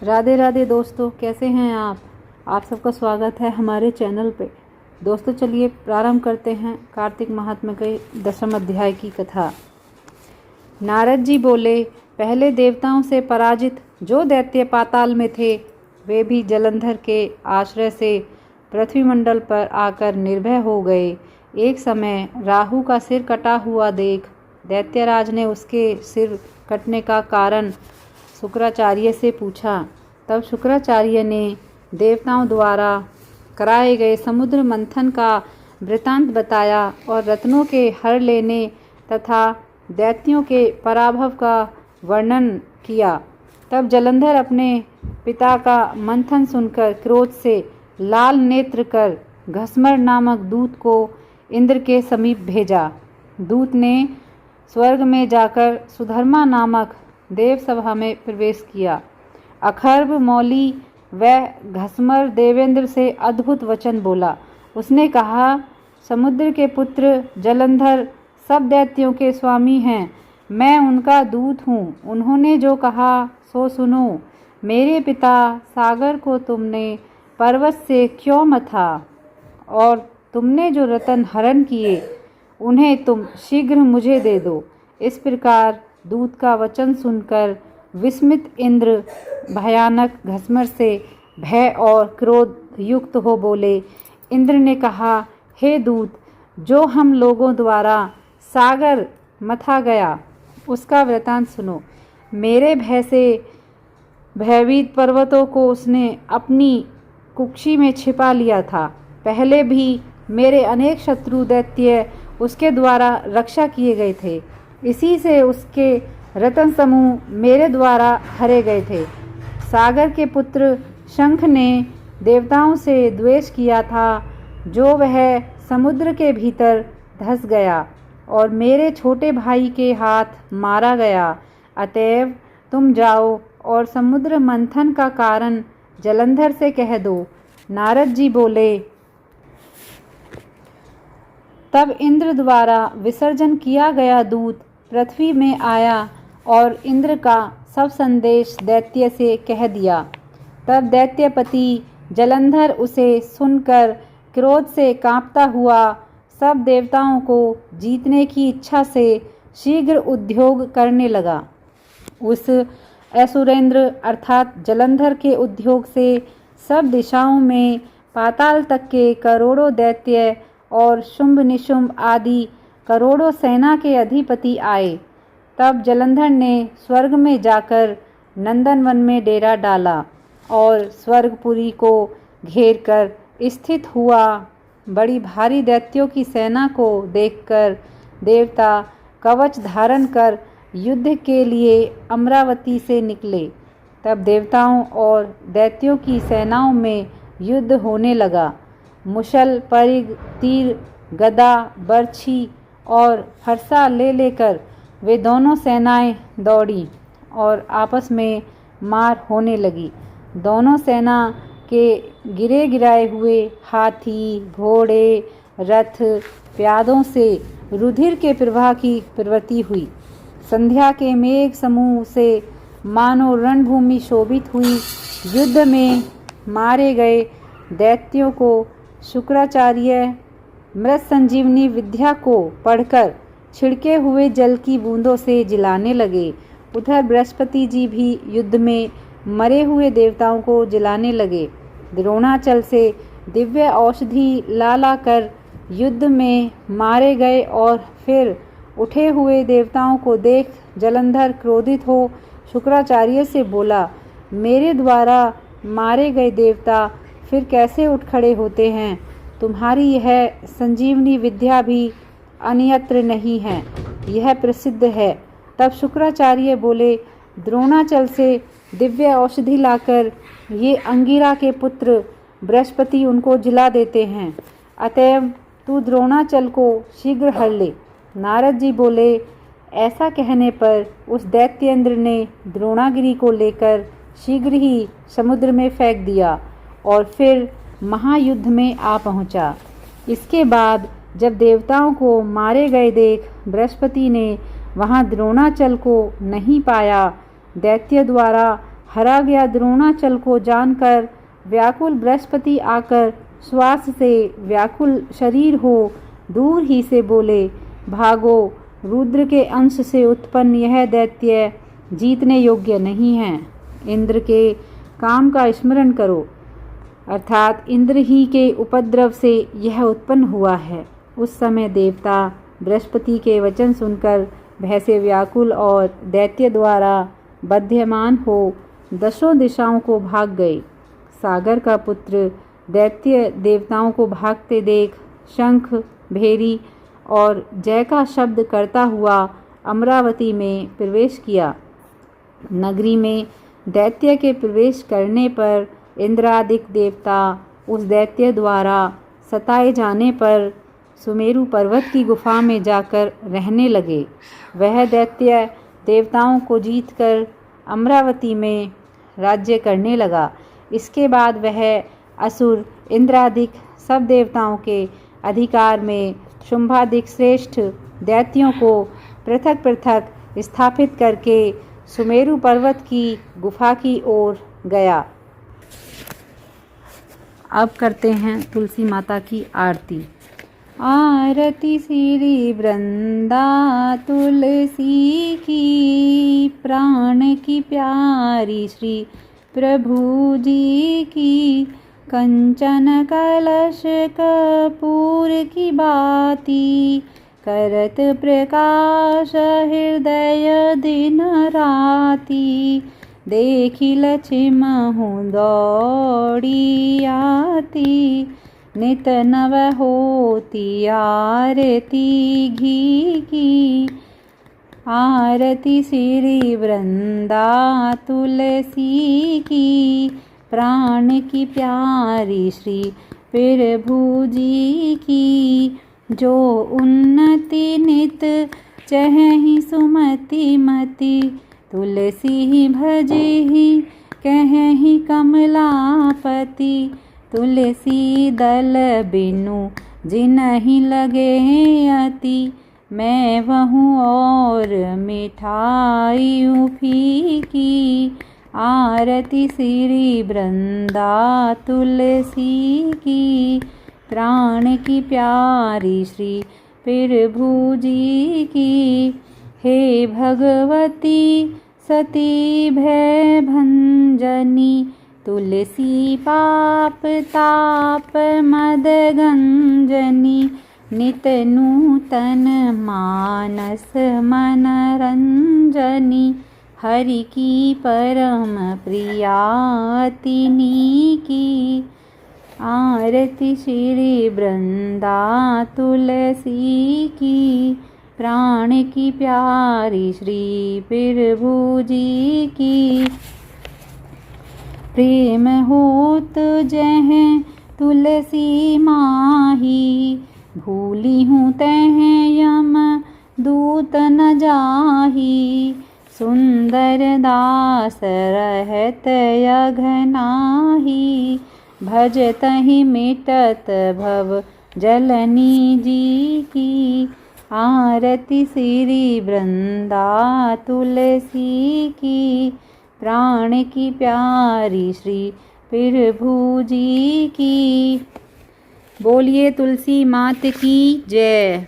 राधे राधे दोस्तों, कैसे हैं आप सबका स्वागत है हमारे चैनल पे। दोस्तों चलिए प्रारंभ करते हैं कार्तिक महात्म्य के 10वें अध्याय की कथा। नारद जी बोले, पहले देवताओं से पराजित जो दैत्य पाताल में थे वे भी जलंधर के आश्रय से पृथ्वीमंडल पर आकर निर्भय हो गए। एक समय राहु का सिर कटा हुआ देख दैत्यराज ने उसके सिर कटने का कारण शुक्राचार्य से पूछा। तब शुक्राचार्य ने देवताओं द्वारा कराए गए समुद्र मंथन का वृतांत बताया और रत्नों के हर लेने तथा दैत्यों के पराभव का वर्णन किया। तब जलंधर अपने पिता का मंथन सुनकर क्रोध से लाल नेत्र कर घसमर नामक दूत को इंद्र के समीप भेजा। दूत ने स्वर्ग में जाकर सुधर्मा नामक देव सभा में प्रवेश किया। अखर्व मौली व घसमर देवेंद्र से अद्भुत वचन बोला। उसने कहा, समुद्र के पुत्र जलंधर सब दैत्यों के स्वामी हैं। मैं उनका दूत हूँ। उन्होंने जो कहा सो सुनो। मेरे पिता सागर को तुमने पर्वत से क्यों मथा और तुमने जो रतन हरण किए उन्हें तुम शीघ्र मुझे दे दो। इस प्रकार दूत का वचन सुनकर विस्मित इंद्र भयानक घसमर से भय और क्रोध युक्त हो बोले। इंद्र ने कहा, हे दूत, जो हम लोगों द्वारा सागर मथा गया उसका वृतांत सुनो। मेरे भय से भयभीत पर्वतों को उसने अपनी कुक्षी में छिपा लिया था। पहले भी मेरे अनेक शत्रु दैत्य उसके द्वारा रक्षा किए गए थे। इसी से उसके रतन समूह मेरे द्वारा हरे गए थे। सागर के पुत्र शंख ने देवताओं से द्वेष किया था, जो वह समुद्र के भीतर धंस गया और मेरे छोटे भाई के हाथ मारा गया। अतएव तुम जाओ और समुद्र मंथन का कारण जलंधर से कह दो। नारद जी बोले, तब इंद्र द्वारा विसर्जन किया गया दूत पृथ्वी में आया और इंद्र का सब संदेश दैत्य से कह दिया। तब दैत्यपति जलंधर उसे सुनकर क्रोध से कांपता हुआ सब देवताओं को जीतने की इच्छा से शीघ्र उद्योग करने लगा। उस असुरेंद्र अर्थात जलंधर के उद्योग से सब दिशाओं में पाताल तक के करोड़ों दैत्य और शुंभ निशुंभ आदि करोड़ों सेना के अधिपति आए। तब जलंधर ने स्वर्ग में जाकर नंदनवन में डेरा डाला और स्वर्गपुरी को घेर कर स्थित हुआ। बड़ी भारी दैत्यों की सेना को देखकर देवता कवच धारण कर युद्ध के लिए अमरावती से निकले। तब देवताओं और दैत्यों की सेनाओं में युद्ध होने लगा। मुशल, परिग, तीर, गदा, बर्छी और फरसा ले लेकर वे दोनों सेनाएं दौड़ी और आपस में मार होने लगी। दोनों सेना के गिरे गिराए हुए हाथी, घोड़े, रथ, प्यादों से रुधिर के प्रवाह की प्रवृत्ति हुई। संध्या के मेघ समूह से मानो रणभूमि शोभित हुई। युद्ध में मारे गए दैत्यों को शुक्राचार्य मृत संजीवनी विद्या को पढ़कर छिड़के हुए जल की बूंदों से जिलाने लगे। उधर बृहस्पति जी भी युद्ध में मरे हुए देवताओं को जिलाने लगे। द्रोणाचल से दिव्य औषधि ला ला कर युद्ध में मारे गए और फिर उठे हुए देवताओं को देख जलंधर क्रोधित हो शुक्राचार्य से बोला, मेरे द्वारा मारे गए देवता फिर कैसे उठ खड़े होते हैं? तुम्हारी यह संजीवनी विद्या भी अन्यत्र नहीं है, यह प्रसिद्ध है। तब शुक्राचार्य बोले, द्रोणाचल से दिव्य औषधि लाकर ये अंगिरा के पुत्र बृहस्पति उनको जिला देते हैं। अतएव तू द्रोणाचल को शीघ्र हर ले। नारद जी बोले, ऐसा कहने पर उस दैत्येंद्र ने द्रोणागिरी को लेकर शीघ्र ही समुद्र में फेंक दिया और फिर महायुद्ध में आ पहुंचा। इसके बाद जब देवताओं को मारे गए देख बृहस्पति ने वहां द्रोणाचल को नहीं पाया, दैत्य द्वारा हरा गया द्रोणाचल को जानकर व्याकुल बृहस्पति आकर श्वास से व्याकुल शरीर हो दूर ही से बोले, भागो, रुद्र के अंश से उत्पन्न यह दैत्य जीतने योग्य नहीं है। इंद्र के काम का स्मरण करो, अर्थात इंद्र ही के उपद्रव से यह उत्पन्न हुआ है। उस समय देवता बृहस्पति के वचन सुनकर भय से व्याकुल और दैत्य द्वारा बध्यमान हो दसों दिशाओं को भाग गए। सागर का पुत्र दैत्य देवताओं को भागते देख शंख, भेरी और जय का शब्द करता हुआ अमरावती में प्रवेश किया। नगरी में दैत्य के प्रवेश करने पर इंद्रादिक देवता उस दैत्य द्वारा सताए जाने पर सुमेरु पर्वत की गुफा में जाकर रहने लगे। वह दैत्य देवताओं को जीतकर अमरावती में राज्य करने लगा। इसके बाद वह असुर इंद्रादिक सब देवताओं के अधिकार में शुंभादिक श्रेष्ठ दैत्यों को पृथक पृथक स्थापित करके सुमेरु पर्वत की गुफा की ओर गया। अब करते हैं तुलसी माता की आरती। आरती श्री वृंदा तुलसी की, प्राण की प्यारी श्री प्रभु जी की। कंचन कलश कपूर की बाती, करत प्रकाश हृदय दिन राती। देखी लक्ष्महु दौड़ी आती, नित नव होती आरती घी की। आरती श्री वृंदा तुलसी की, प्राण की प्यारी श्री प्रभु जी की। जो उन्नति नित चहहि सुमति मति, तुलसी भजहि कहहि कमलापति। तुलसी दल बिनु जिनहि लगे अति, मैं वहूँ और मिठाई फीकी। आरती श्री वृंदा तुलसी की, प्राण की प्यारी श्री प्रभु जी की। हे भगवती सती भय भंजनी, तुलसी पाप ताप मद गंजनी। नित नूतन मानस मनरंजनी, हरि की परम प्रियातिनी की। आरती श्री वृंदा तुलसी की, प्राण की प्यारी श्री प्रभु जी की। प्रेम होत जह तुलसी माही, भूली हूँ तह यम दूत न जाही। सुंदर दास रहत अघनाही, भजतहि मिटत भव जलनी जी की। आरती श्री वृंदा तुलसी की, प्राण की प्यारी श्री प्रभु जी की। बोलिए तुलसी मात की जय।